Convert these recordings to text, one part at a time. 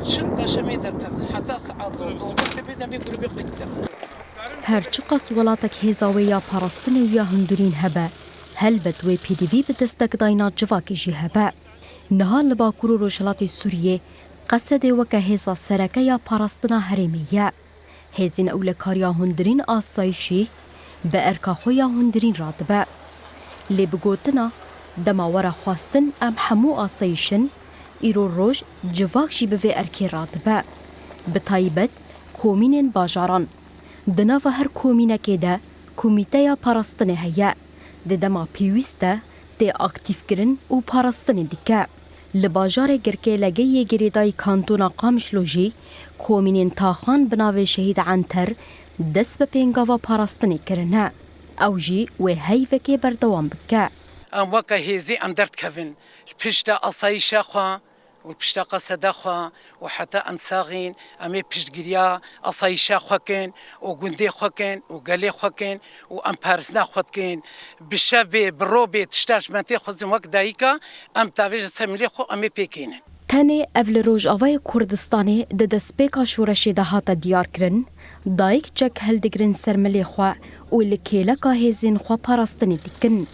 چند قشمی درکم حتی ساعت دو بدم بیگلو بخویدم. هرچی قص ولاتک هزاویا پاراستن ویا هندورین هبه هلبت و پی دی وی به دستک داینا جواکی جی هبه نهال لباکور و روشلاتی سوریه قصد وکه هزا سرکه یا پاراستنا هرمیه هزین اولکاریا هندورین آسایشی به ارکاخویا هندورین رادبه لی بگوتنا دماوره خواستن ام همو آسایشن ایرو روش جواک جی به ارکی رادبه به تایبت کومینین باجاران دناو هر کومینه که ده کمیته یا پاراستنه هیا ده دما پیوسته ده اکتیف کرن و پاراستنه دیکه لباجار گرکه لگه یه گریدای کانتونا قامشلوجی کومینین تاخان بناوه شهید عنتر دست به پینگاوا پاراستنه کرنه او جی و هیوه که بردوام بکه ام وکه هزی ام درد کفن پشت آسایش خوا وبشتا قصدا خوا وحتى امساغين امي بشتغريا اصايشا خوكن وغندي خوكن وقالي خوكن وام بارسنا خوكن بالشابي بالروبي تشتاش مانتي خزم وقت دايكا ام تافيج سملي خو امي بيكين تنه اول روج آوای کردستانی د دسپیکا شورشی ده هاتا دیار کرن دایک چک هلدگرن سرملی خوا و لکیلکا هزین خوا پاراستنی دیکن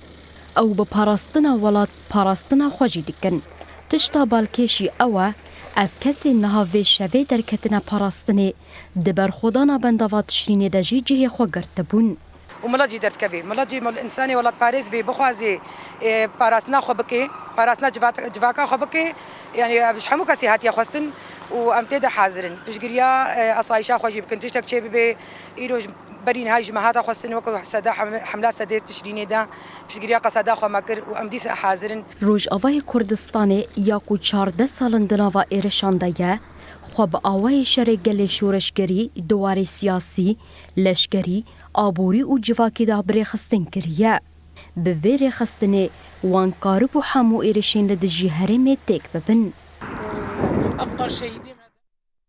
او با پاراستنا ولات پاراستنا خواجی دیکن تشتا بالکشی اوه اف کسی نهاوی شوی در کتنا پاراستنی دبر خودانا بنداوات تشرینی ده جی جه خوا گرتبون وملاجي درت كبي ملاجي مال انساني ولا باريس بي بخوازي باراسنا خبكي باراسنا جواكا خبكي يعني مش حمو كسي هاتي خواستن وامتدى حاضرن بشقريا اصايشا خوجي بكن تشتك شي بي ايروج برين هاي جماعات خواستن وكو سدا حملات سدا تشريني دا بشقريا قصدا خو مكر وامديس حاضرن روج آوای کردستانی یاکو 14 سالن دناوا ایرشانده خو با آوای شر گل شورشگری دوار سیاسی لشگری آبوری و جواکی دا بری خستن کریه به ویر خستنه وان کارب و حمو ایرشین لدجی هرمه تک ببن ابقى شهيدي